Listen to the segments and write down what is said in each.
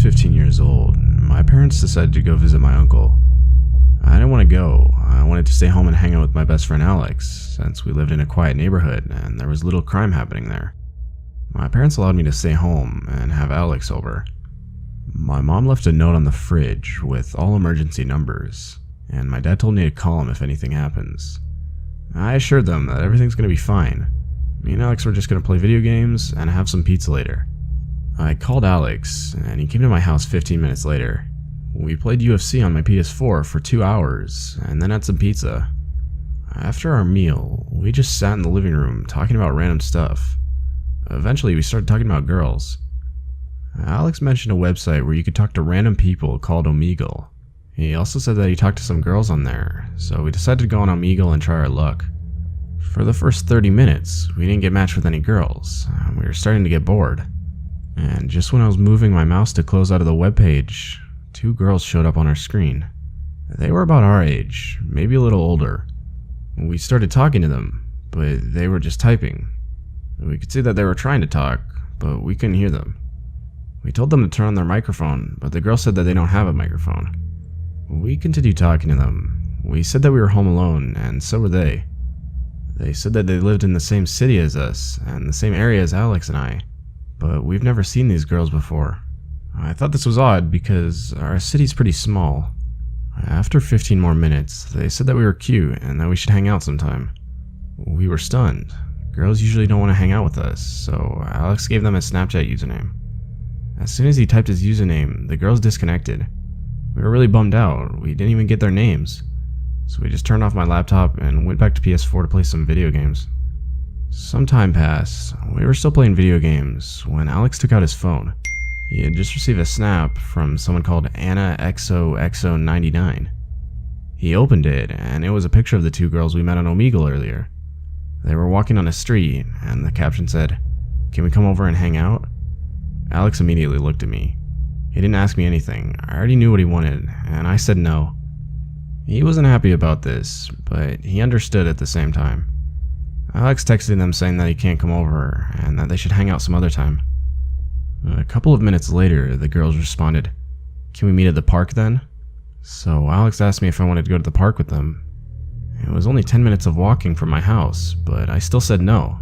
15 years old, my parents decided to go visit my uncle. I didn't want to go. I wanted to stay home and hang out with my best friend Alex, since we lived in a quiet neighborhood and there was little crime happening there. My parents allowed me to stay home and have Alex over. My mom left a note on the fridge with all emergency numbers, and my dad told me to call him if anything happens. I assured them that everything's going to be fine. Me and Alex were just going to play video games and have some pizza later. I called Alex, and he came to my house 15 minutes later. We played UFC on my PS4 for 2 hours, and then had some pizza. After our meal, we just sat in the living room talking about random stuff. Eventually, we started talking about girls. Alex mentioned a website where you could talk to random people called Omegle. He also said that he talked to some girls on there, so we decided to go on Omegle and try our luck. For the first 30 minutes, we didn't get matched with any girls, and we were starting to get bored. And just when I was moving my mouse to close out of the webpage, 2 girls showed up on our screen. They were about our age, maybe a little older. We started talking to them, but they were just typing. We could see that they were trying to talk, but we couldn't hear them. We told them to turn on their microphone, but the girl said that they don't have a microphone. We continued talking to them. We said that we were home alone, and so were they. They said that they lived in the same city as us, and the same area as Alex and I, but we've never seen these girls before. I thought this was odd because our city's pretty small. After 15 more minutes, they said that we were cute and that we should hang out sometime. We were stunned. Girls usually don't want to hang out with us, so Alex gave them a Snapchat username. As soon as he typed his username, the girls disconnected. We were really bummed out. We didn't even get their names. So we just turned off my laptop and went back to PS4 to play some video games. Some time passed. We were still playing video games when Alex took out his phone. He had just received a snap from someone called AnnaXOXO99. He opened it, and it was a picture of the 2 girls we met on Omegle earlier. They were walking on a street, and the caption said, "Can we come over and hang out?" Alex immediately looked at me. He didn't ask me anything. I already knew what he wanted, and I said no. He wasn't happy about this, but he understood at the same time. Alex texted them saying that he can't come over, and that they should hang out some other time. A couple of minutes later, the girls responded, "Can we meet at the park then?" So Alex asked me if I wanted to go to the park with them. It was only 10 minutes of walking from my house, but I still said no.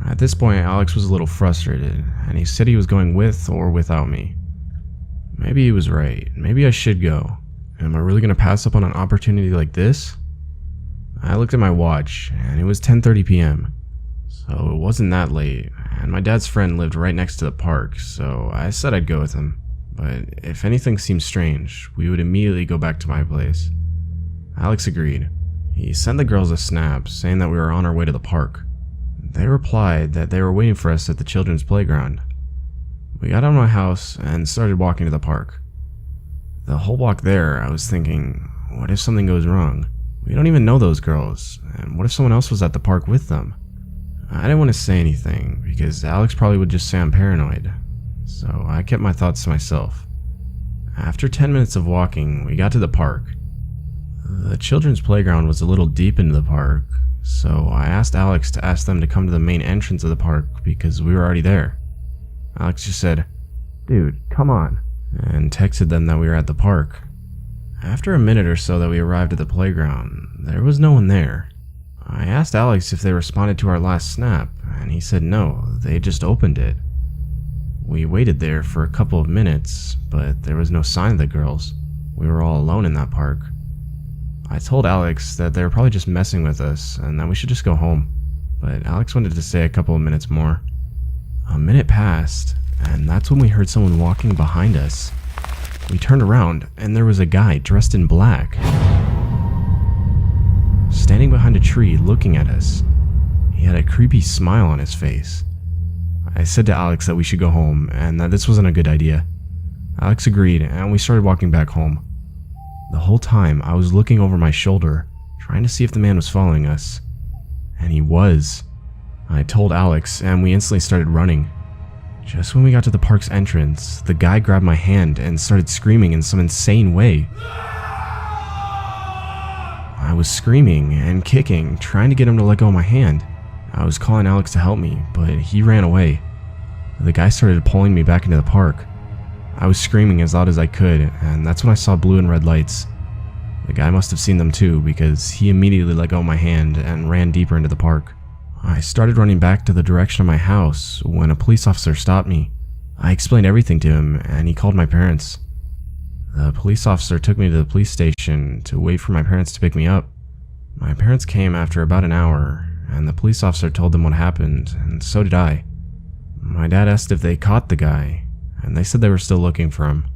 At this point, Alex was a little frustrated, and he said he was going with or without me. Maybe he was right. Maybe I should go. Am I really going to pass up on an opportunity like this? I looked at my watch, and it was 10:30 p.m. So it wasn't that late, and my dad's friend lived right next to the park, so I said I'd go with him. But if anything seemed strange, we would immediately go back to my place. Alex agreed. He sent the girls a snap saying that we were on our way to the park. They replied that they were waiting for us at the children's playground. We got out of my house and started walking to the park. The whole walk there, I was thinking, what if something goes wrong? We don't even know those girls, and what if someone else was at the park with them? I didn't want to say anything, because Alex probably would just say I'm paranoid, so I kept my thoughts to myself. After 10 minutes of walking, we got to the park. The children's playground was a little deep into the park, so I asked Alex to ask them to come to the main entrance of the park because we were already there. Alex just said, "Dude, come on," and texted them that we were at the park. After a minute or so that we arrived at the playground, there was no one there. I asked Alex if they responded to our last snap, and he said no, they just opened it. We waited there for a couple of minutes, but there was no sign of the girls. We were all alone in that park. I told Alex that they were probably just messing with us and that we should just go home, but Alex wanted to stay a couple of minutes more. A minute passed, and that's when we heard someone walking behind us. We turned around, and there was a guy dressed in black, standing behind a tree looking at us. He had a creepy smile on his face. I said to Alex that we should go home, and that this wasn't a good idea. Alex agreed, and we started walking back home. The whole time, I was looking over my shoulder, trying to see if the man was following us. And he was. I told Alex, and we instantly started running. Just when we got to the park's entrance, the guy grabbed my hand and started screaming in some insane way. I was screaming and kicking, trying to get him to let go of my hand. I was calling Alex to help me, but he ran away. The guy started pulling me back into the park. I was screaming as loud as I could, and that's when I saw blue and red lights. The guy must have seen them too, because he immediately let go of my hand and ran deeper into the park. I started running back to the direction of my house when a police officer stopped me. I explained everything to him, and he called my parents. The police officer took me to the police station to wait for my parents to pick me up. My parents came after about an hour, and the police officer told them what happened, and so did I. My dad asked if they caught the guy, and they said they were still looking for him.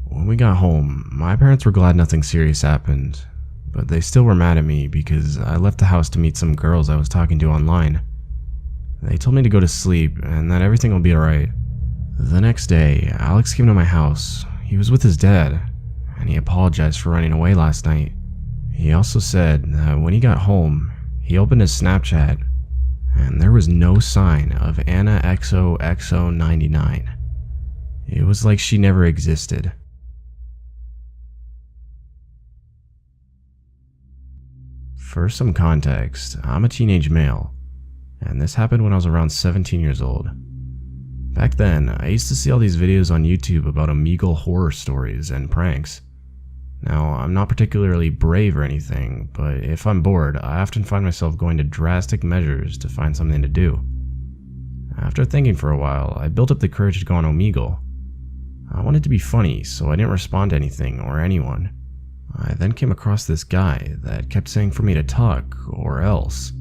When we got home, my parents were glad nothing serious happened, but they still were mad at me because I left the house to meet some girls I was talking to online. They told me to go to sleep and that everything will be alright. The next day, Alex came to my house. He was with his dad, and he apologized for running away last night. He also said that when he got home, he opened his Snapchat, and there was no sign of Anna XOXO99. It was like she never existed. For some context, I'm a teenage male, and this happened when I was around 17 years old. Back then, I used to see all these videos on YouTube about Omegle horror stories and pranks. Now, I'm not particularly brave or anything, but if I'm bored, I often find myself going to drastic measures to find something to do. After thinking for a while, I built up the courage to go on Omegle. I wanted to be funny, so I didn't respond to anything or anyone. I then came across this guy that kept saying for me to talk, or else.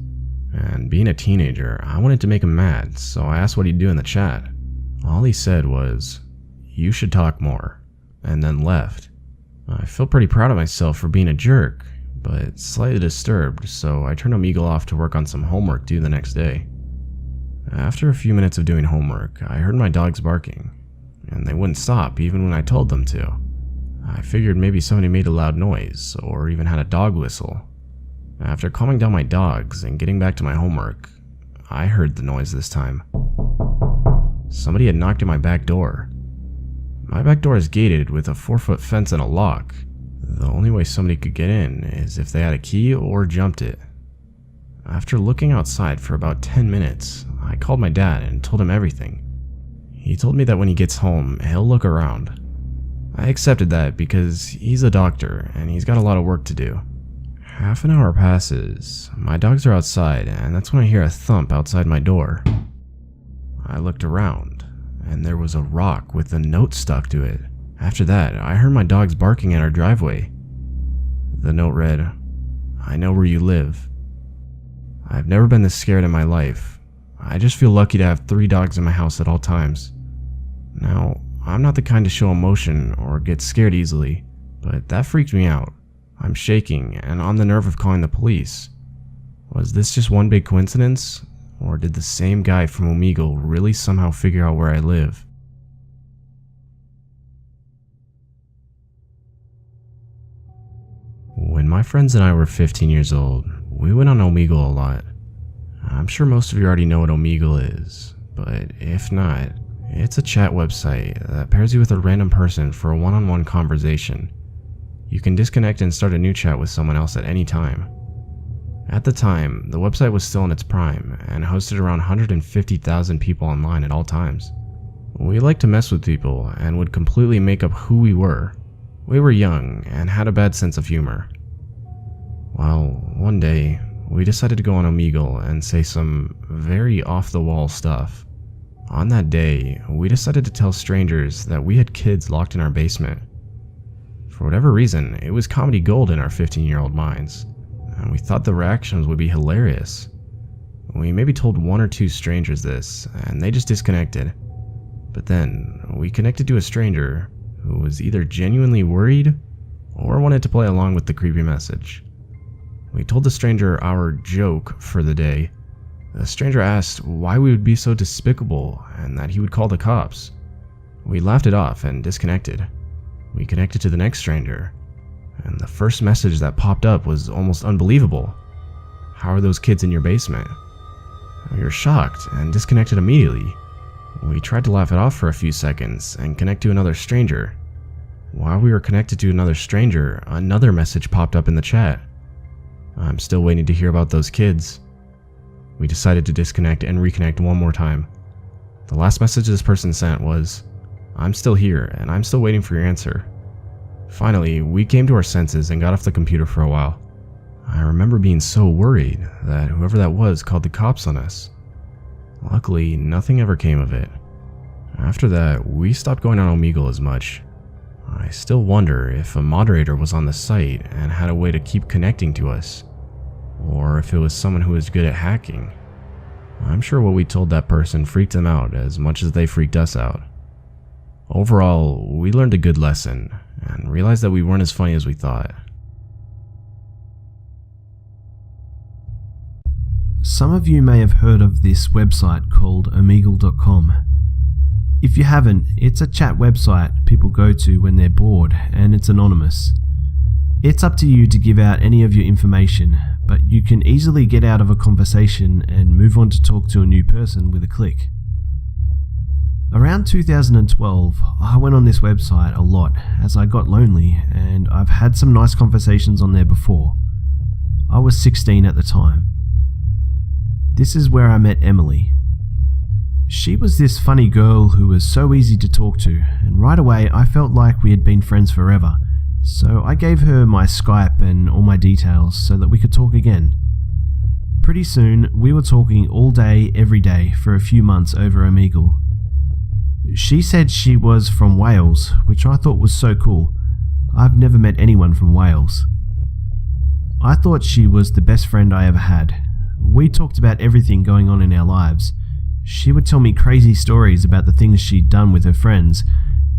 And being a teenager, I wanted to make him mad, so I asked what he'd do in the chat. All he said was, "You should talk more," and then left. I feel pretty proud of myself for being a jerk, but slightly disturbed, so I turned Omegle off to work on some homework due the next day. After a few minutes of doing homework, I heard my dogs barking, and they wouldn't stop even when I told them to. I figured maybe somebody made a loud noise, or even had a dog whistle. After calming down my dogs and getting back to my homework, I heard the noise this time. Somebody had knocked at my back door. My back door is gated with a 4-foot fence and a lock. The only way somebody could get in is if they had a key or jumped it. After looking outside for about 10 minutes, I called my dad and told him everything. He told me that when he gets home, he'll look around. I accepted that because he's a doctor and he's got a lot of work to do. Half an hour passes, my dogs are outside, and that's when I hear a thump outside my door. I looked around, and there was a rock with a note stuck to it. After that, I heard my dogs barking at our driveway. The note read, "I know where you live. I've never been this scared in my life. I just feel lucky to have 3 dogs in my house at all times." Now, I'm not the kind to show emotion or get scared easily, but that freaked me out. I'm shaking and on the nerve of calling the police. Was this just one big coincidence, or did the same guy from Omegle really somehow figure out where I live? When my friends and I were 15 years old, we went on Omegle a lot. I'm sure most of you already know what Omegle is, but if not, it's a chat website that pairs you with a random person for a one-on-one conversation. You can disconnect and start a new chat with someone else at any time. At the time, the website was still in its prime and hosted around 150,000 people online at all times. We liked to mess with people and would completely make up who we were. We were young and had a bad sense of humor. Well, one day, we decided to go on Omegle and say some very off-the-wall stuff. On that day, we decided to tell strangers that we had kids locked in our basement. For whatever reason, it was comedy gold in our 15-year-old minds, and we thought the reactions would be hilarious. We maybe told 1 or 2 strangers this, and they just disconnected. But then, we connected to a stranger who was either genuinely worried or wanted to play along with the creepy message. We told the stranger our joke for the day. The stranger asked why we would be so despicable and that he would call the cops. We laughed it off and disconnected. We connected to the next stranger, and the first message that popped up was almost unbelievable. "How are those kids in your basement?" We were shocked and disconnected immediately. We tried to laugh it off for a few seconds and connect to another stranger. While we were connected to another stranger, another message popped up in the chat. "I'm still waiting to hear about those kids." We decided to disconnect and reconnect one more time. The last message this person sent was, I'm still here, and I'm still waiting for your answer." Finally, we came to our senses and got off the computer for a while. I remember being so worried that whoever that was called the cops on us. Luckily, nothing ever came of it. After that, we stopped going on Omegle as much. I still wonder if a moderator was on the site and had a way to keep connecting to us, or if it was someone who was good at hacking. I'm sure what we told that person freaked them out as much as they freaked us out. Overall, we learned a good lesson and realized that we weren't as funny as we thought. Some of you may have heard of this website called Omegle.com. If you haven't, it's a chat website people go to when they're bored, and it's anonymous. It's up to you to give out any of your information, but you can easily get out of a conversation and move on to talk to a new person with a click. Around 2012, I went on this website a lot as I got lonely, and I've had some nice conversations on there before. I was 16 at the time. This is where I met Emily. She was this funny girl who was so easy to talk to, and right away I felt like we had been friends forever, so I gave her my Skype and all my details so that we could talk again. Pretty soon, we were talking all day, every day for a few months over Omegle. She said she was from Wales, which I thought was so cool. I've never met anyone from Wales. I thought she was the best friend I ever had. We talked about everything going on in our lives. She would tell me crazy stories about the things she'd done with her friends,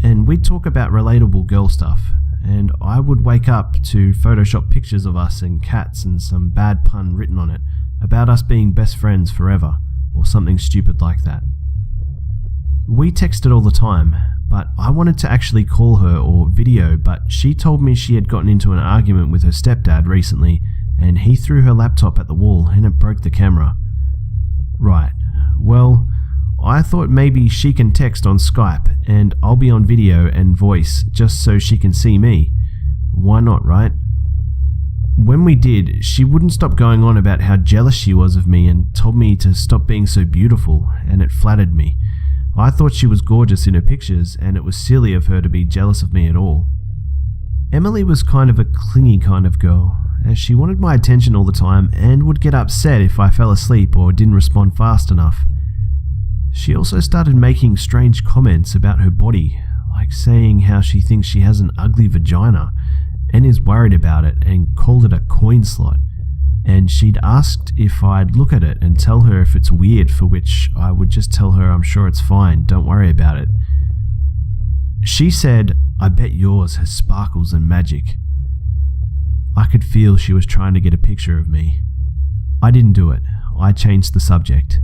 and we'd talk about relatable girl stuff, and I would wake up to Photoshop pictures of us and cats and some bad pun written on it about us being best friends forever, or something stupid like that. We texted all the time, but I wanted to actually call her or video, but she told me she had gotten into an argument with her stepdad recently, and he threw her laptop at the wall and it broke the camera. Right, well, I thought maybe she can text on Skype and I'll be on video and voice just so she can see me. Why not, right? When we did, she wouldn't stop going on about how jealous she was of me and told me to stop being so beautiful, and it flattered me. I thought she was gorgeous in her pictures, and it was silly of her to be jealous of me at all. Emily was kind of a clingy kind of girl, as she wanted my attention all the time and would get upset if I fell asleep or didn't respond fast enough. She also started making strange comments about her body, like saying how she thinks she has an ugly vagina and is worried about it, and called it a coin slot. And she'd asked if I'd look at it and tell her if it's weird, for which I would just tell her I'm sure it's fine, don't worry about it. She said, "I bet yours has sparkles and magic." I could feel she was trying to get a picture of me. I didn't do it. I changed the subject.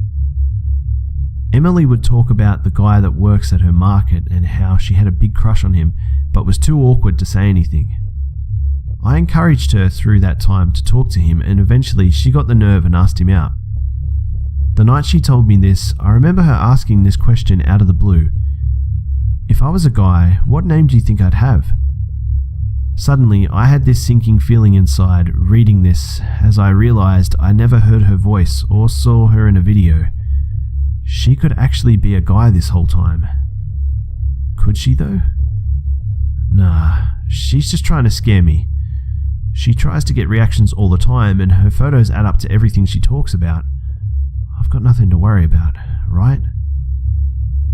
Emily would talk about the guy that works at her market and how she had a big crush on him, but was too awkward to say anything. I encouraged her through that time to talk to him, and eventually she got the nerve and asked him out. The night she told me this, I remember her asking this question out of the blue. "If I was a guy, what name do you think I'd have?" Suddenly, I had this sinking feeling inside reading this, as I realized I never heard her voice or saw her in a video. She could actually be a guy this whole time. Could she though? Nah, she's just trying to scare me. She tries to get reactions all the time, and her photos add up to everything she talks about. I've got nothing to worry about, right?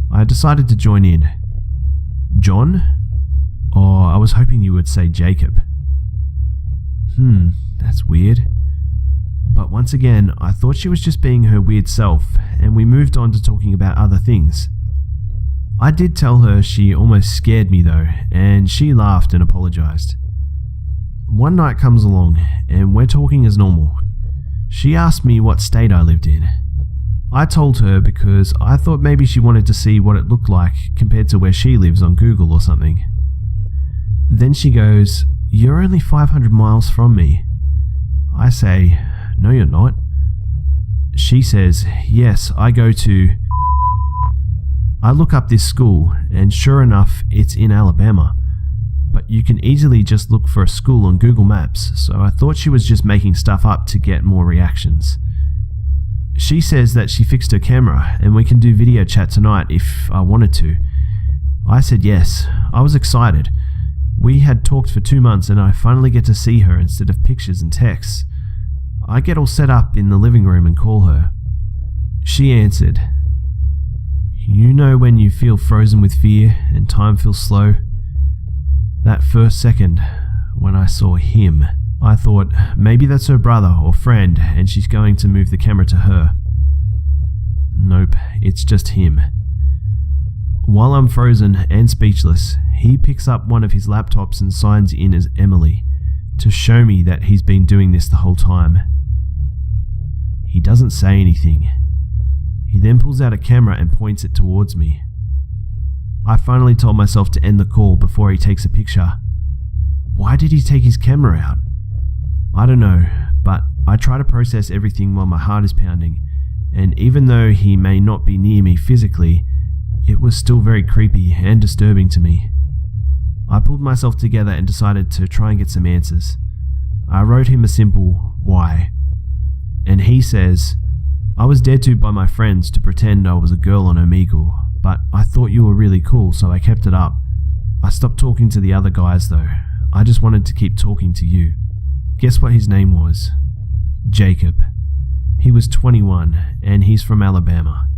I decided to join in. John? Oh, I was hoping you would say Jacob. That's weird. But once again, I thought she was just being her weird self, and we moved on to talking about other things. I did tell her she almost scared me though, and she laughed and apologized. One night comes along, and we're talking as normal. She asked me what state I lived in. I told her because I thought maybe she wanted to see what it looked like compared to where she lives on Google or something. Then she goes, "You're only 500 miles from me." I say, "No, you're not." She says, "Yes, I go to..." I look up this school, and sure enough, it's in Alabama. But you can easily just look for a school on Google Maps, so I thought she was just making stuff up to get more reactions. She says that she fixed her camera, and we can do video chat tonight if I wanted to. I said yes. I was excited. We had talked for 2 months and I finally get to see her instead of pictures and texts. I get all set up in the living room and call her. She answered, "You know when you feel frozen with fear and time feels slow? That first second, when I saw him, I thought maybe that's her brother or friend and she's going to move the camera to her. Nope, it's just him. While I'm frozen and speechless, he picks up one of his laptops and signs in as Emily to show me that he's been doing this the whole time. He doesn't say anything. He then pulls out a camera and points it towards me. I finally told myself to end the call before he takes a picture. Why did he take his camera out? I don't know, but I try to process everything while my heart is pounding, and even though he may not be near me physically, it was still very creepy and disturbing to me. I pulled myself together and decided to try and get some answers. I wrote him a simple "why?" and he says, "I was dared to by my friends to pretend I was a girl on Omegle, but I thought you were really cool, so I kept it up. I stopped talking to the other guys though. I just wanted to keep talking to you." Guess what his name was? Jacob. He was 21 and he's from Alabama.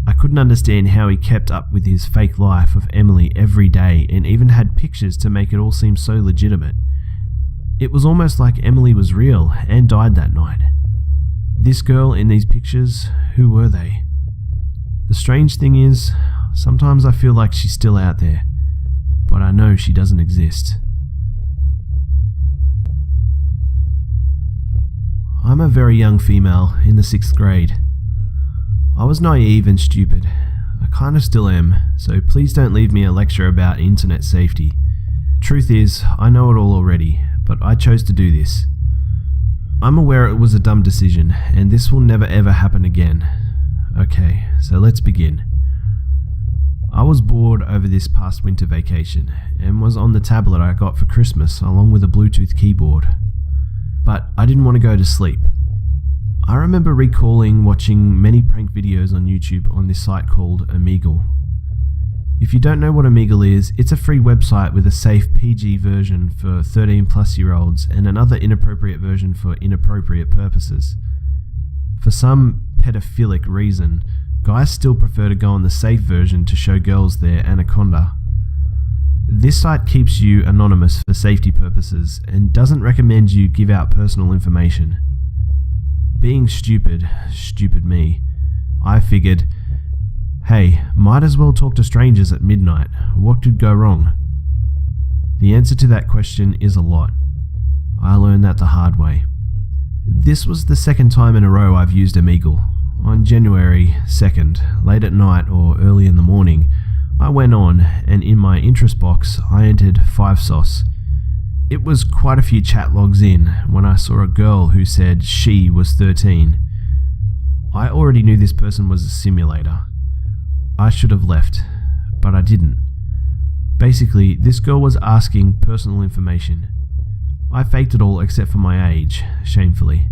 I couldn't understand how he kept up with his fake life of Emily every day and even had pictures to make it all seem so legitimate. It was almost like Emily was real and died that night. This girl in these pictures, who were they? The strange thing is, sometimes I feel like she's still out there, but I know she doesn't exist. I'm a very young female in the 6th grade. I was naive and stupid. I kind of still am, so please don't leave me a lecture about internet safety. Truth is, I know it all already, but I chose to do this. I'm aware it was a dumb decision, and this will never ever happen again. Okay, so let's begin. I was bored over this past winter vacation, and was on the tablet I got for Christmas along with a Bluetooth keyboard. But I didn't want to go to sleep. I remember recalling watching many prank videos on YouTube on this site called Omegle. If you don't know what Omegle is, it's a free website with a safe PG version for 13-plus-year-olds and another inappropriate version for inappropriate purposes. For some pedophilic reason, guys still prefer to go on the safe version to show girls their anaconda. This site keeps you anonymous for safety purposes and doesn't recommend you give out personal information. Being stupid me, I figured, hey, might as well talk to strangers at midnight. What could go wrong? The answer to that question is a lot. I learned that the hard way. This was the 2nd time in a row I've used Omegle. On January 2nd, late at night or early in the morning, I went on and in my interest box I entered 5 sauce. It was quite a few chat logs in when I saw a girl who said she was 13. I already knew this person was a simulator. I should have left, but I didn't. Basically, this girl was asking personal information. I faked it all except for my age, shamefully.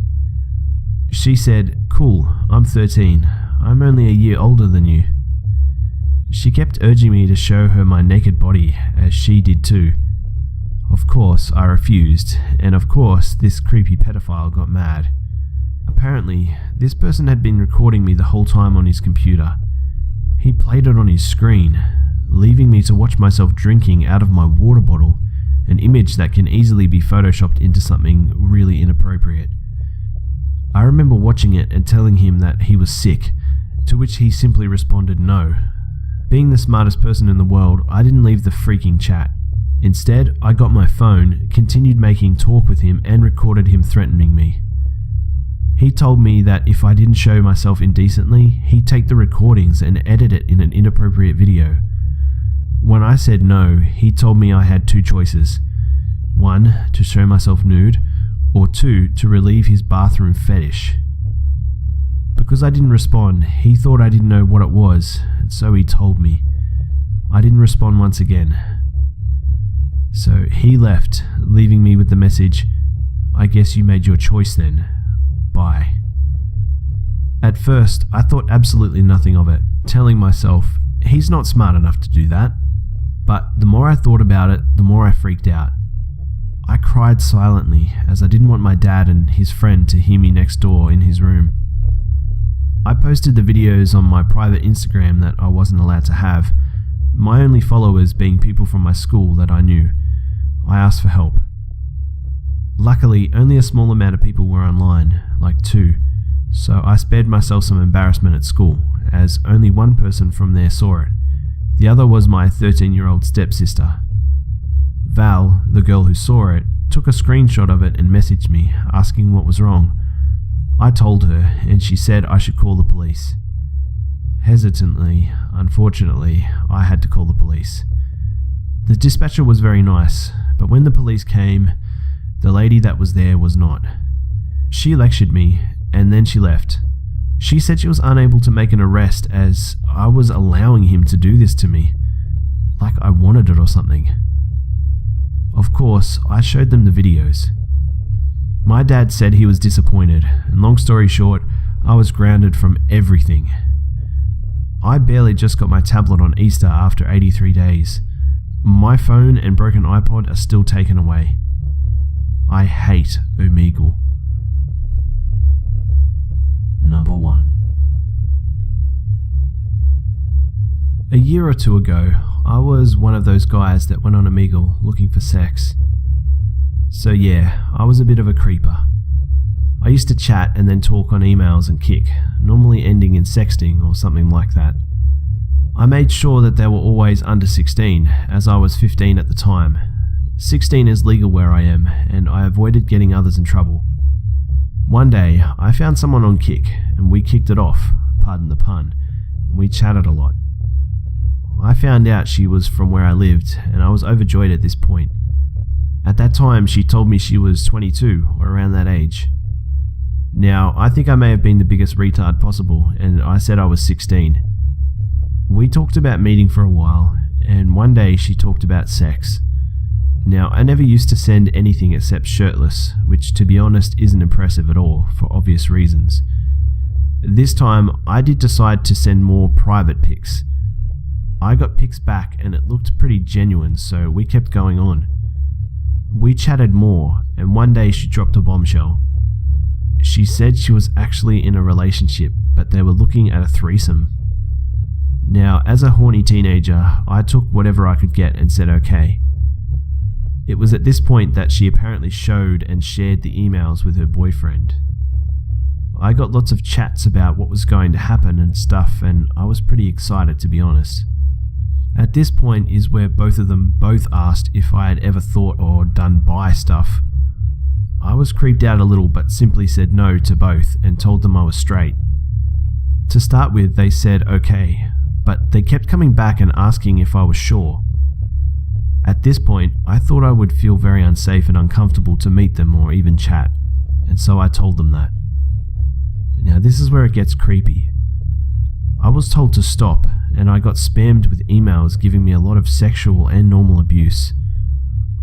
She said, "Cool, I'm 13. I'm only a year older than you." She kept urging me to show her my naked body, as she did too. Of course, I refused, and of course, this creepy pedophile got mad. Apparently, this person had been recording me the whole time on his computer. He played it on his screen, leaving me to watch myself drinking out of my water bottle, an image that can easily be photoshopped into something really inappropriate. I remember watching it and telling him that he was sick, to which he simply responded no. Being the smartest person in the world, I didn't leave the freaking chat. Instead, I got my phone, continued making talk with him, and recorded him threatening me. He told me that if I didn't show myself indecently, he'd take the recordings and edit it in an inappropriate video. When I said no, he told me I had 2 choices. 1, to show myself nude, or 2, to relieve his bathroom fetish. Because I didn't respond, he thought I didn't know what it was, and so he told me. I didn't respond once again. So he left, leaving me with the message, "I guess you made your choice then. Bye." At first, I thought absolutely nothing of it, telling myself, he's not smart enough to do that. But the more I thought about it, the more I freaked out. I cried silently as I didn't want my dad and his friend to hear me next door in his room. I posted the videos on my private Instagram that I wasn't allowed to have, my only followers being people from my school that I knew. I asked for help. Luckily, only a small amount of people were online, like 2, so I spared myself some embarrassment at school, as only one person from there saw it. The other was my 13-year-old stepsister. Val, the girl who saw it, took a screenshot of it and messaged me, asking what was wrong. I told her, and she said I should call the police. Hesitantly, unfortunately, I had to call the police. The dispatcher was very nice, but when the police came, the lady that was there was not. She lectured me, and then she left. She said she was unable to make an arrest as I was allowing him to do this to me, like I wanted it or something. Of course, I showed them the videos. My dad said he was disappointed, and long story short, I was grounded from everything. I barely just got my tablet on Easter after 83 days. My phone and broken iPod are still taken away. I hate Omegle. Number 1. A year or 2 ago, I was one of those guys that went on Omegle looking for sex. So yeah, I was a bit of a creeper. I used to chat and then talk on emails and kick, normally ending in sexting or something like that. I made sure that they were always under 16, as I was 15 at the time. 16 is legal where I am, and I avoided getting others in trouble. One day, I found someone on Kik, and we kicked it off, pardon the pun, and we chatted a lot. I found out she was from where I lived, and I was overjoyed at this point. At that time, she told me she was 22, or around that age. Now, I think I may have been the biggest retard possible, and I said I was 16. We talked about meeting for a while, and one day she talked about sex. Now, I never used to send anything except shirtless, which to be honest isn't impressive at all, for obvious reasons. This time, I did decide to send more private pics. I got pics back and it looked pretty genuine, so we kept going on. We chatted more, and one day she dropped a bombshell. She said she was actually in a relationship, but they were looking at a threesome. Now, as a horny teenager, I took whatever I could get and said okay. It was at this point that she apparently showed and shared the emails with her boyfriend. I got lots of chats about what was going to happen and stuff, and I was pretty excited, to be honest. At this point is where both of them asked if I had ever thought or done bi stuff. I was creeped out a little, but simply said no to both and told them I was straight. To start with, they said okay, but they kept coming back and asking if I was sure. At this point, I thought I would feel very unsafe and uncomfortable to meet them or even chat, and so I told them that. Now this is where it gets creepy. I was told to stop, and I got spammed with emails giving me a lot of sexual and normal abuse.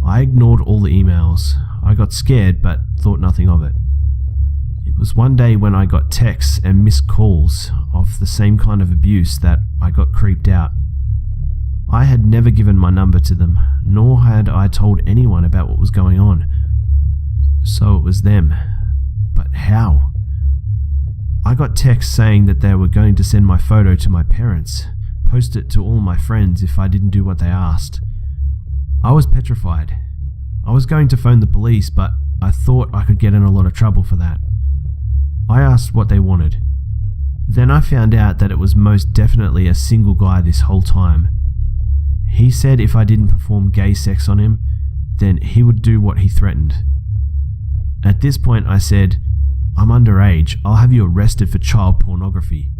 I ignored all the emails. I got scared, but thought nothing of it. It was one day when I got texts and missed calls of the same kind of abuse that I got creeped out. I had never given my number to them, nor had I told anyone about what was going on. So it was them. But how? I got texts saying that they were going to send my photo to my parents, post it to all my friends if I didn't do what they asked. I was petrified. I was going to phone the police, but I thought I could get in a lot of trouble for that. I asked what they wanted. Then I found out that it was most definitely a single guy this whole time. He said if I didn't perform gay sex on him, then he would do what he threatened. At this point I said, "I'm underage, I'll have you arrested for child pornography."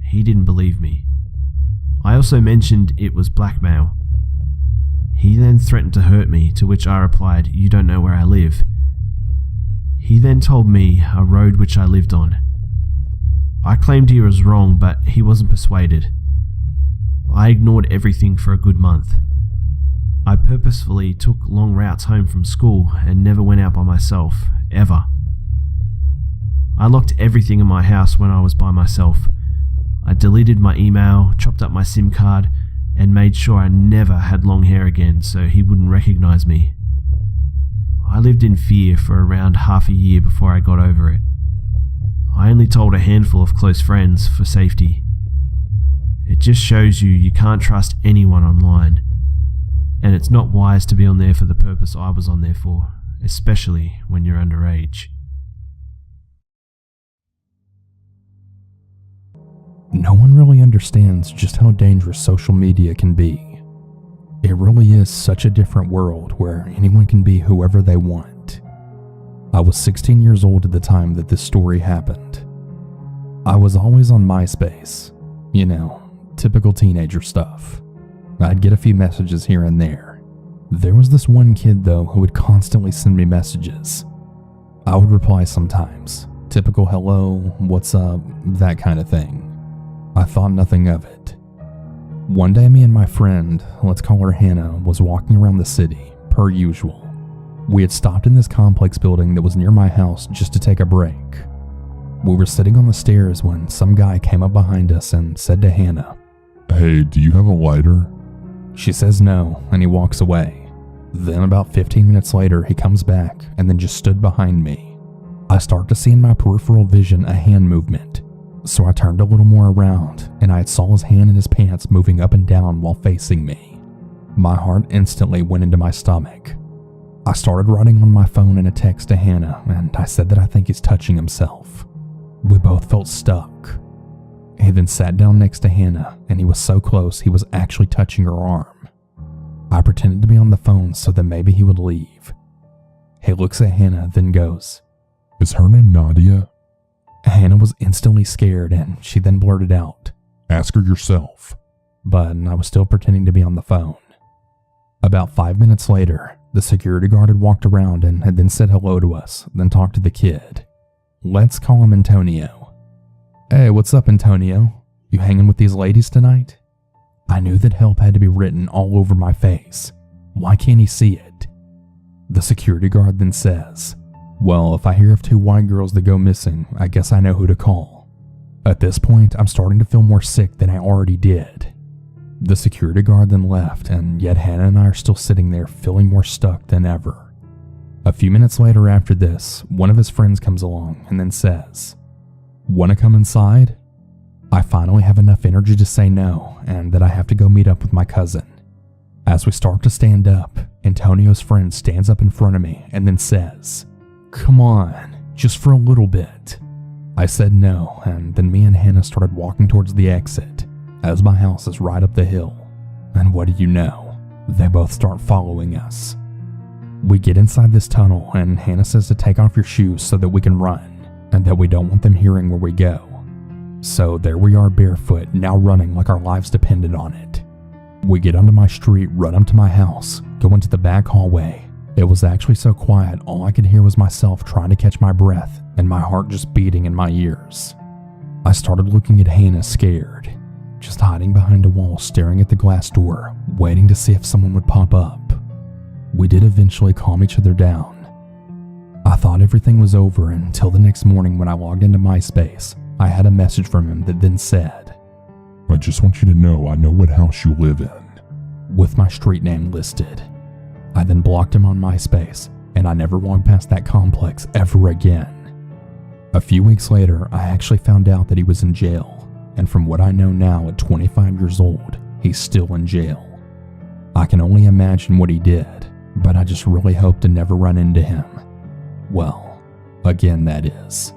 He didn't believe me. I also mentioned it was blackmail. He then threatened to hurt me, to which I replied, "You don't know where I live." He then told me a road which I lived on. I claimed he was wrong, but he wasn't persuaded. I ignored everything for a good month. I purposefully took long routes home from school and never went out by myself, ever. I locked everything in my house when I was by myself. I deleted my email, chopped up my SIM card, and made sure I never had long hair again so he wouldn't recognize me. I lived in fear for around half a year before I got over it. I only told a handful of close friends for safety. It just shows you can't trust anyone online, and it's not wise to be on there for the purpose I was on there for, especially when you're underage. No one really understands just how dangerous social media can be. It really is such a different world where anyone can be whoever they want. I was 16 years old at the time that this story happened. I was always on MySpace, you know, typical teenager stuff. I'd get a few messages here and there. There was this one kid though who would constantly send me messages. I would reply sometimes, typical hello, what's up, that kind of thing. I thought nothing of it. One day me and my friend, let's call her Hannah, was walking around the city, per usual. We had stopped in this complex building that was near my house just to take a break. We were sitting on the stairs when some guy came up behind us and said to Hannah, "Hey, do you have a lighter?" She says no, and he walks away. Then about 15 minutes later, he comes back and then just stood behind me. I start to see in my peripheral vision a hand movement. So I turned a little more around, and I saw his hand in his pants moving up and down while facing me. My heart instantly went into my stomach. I started writing on my phone in a text to Hannah, and I said that I think he's touching himself. We both felt stuck. He then sat down next to Hannah, and he was so close he was actually touching her arm. I pretended to be on the phone so that maybe he would leave. He looks at Hannah, then goes, "Is her name Nadia?" Hannah was instantly scared, and she then blurted out, "Ask her yourself." But I was still pretending to be on the phone. About 5 minutes later, the security guard had walked around and had then said hello to us, then talked to the kid. Let's call him Antonio. "Hey, what's up, Antonio? You hanging with these ladies tonight?" I knew that help had to be written all over my face. Why can't he see it? The security guard then says, "Well, if I hear of 2 white girls that go missing, I guess I know who to call." At this point, I'm starting to feel more sick than I already did. The security guard then left, and yet Hannah and I are still sitting there feeling more stuck than ever. A few minutes later after this, one of his friends comes along and then says, "Wanna come inside?" I finally have enough energy to say no, and that I have to go meet up with my cousin. As we start to stand up, Antonio's friend stands up in front of me and then says, "Come on, just for a little bit." I said no, and then me and Hannah started walking towards the exit, as my house is right up the hill. And what do you know? They both start following us. We get inside this tunnel, and Hannah says to take off your shoes so that we can run, and that we don't want them hearing where we go. So there we are barefoot, now running like our lives depended on it. We get onto my street, run up to my house, go into the back hallway. It was actually so quiet, all I could hear was myself trying to catch my breath and my heart just beating in my ears. I started looking at Hannah scared, just hiding behind a wall staring at the glass door, waiting to see if someone would pop up. We did eventually calm each other down. I thought everything was over until the next morning when I logged into MySpace. I had a message from him that then said, "I just want you to know I know what house you live in," with my street name listed. I then blocked him on MySpace, and I never logged past that complex ever again. A few weeks later, I actually found out that he was in jail, and from what I know now at 25 years old, he's still in jail. I can only imagine what he did, but I just really hope to never run into him. Well, again that is.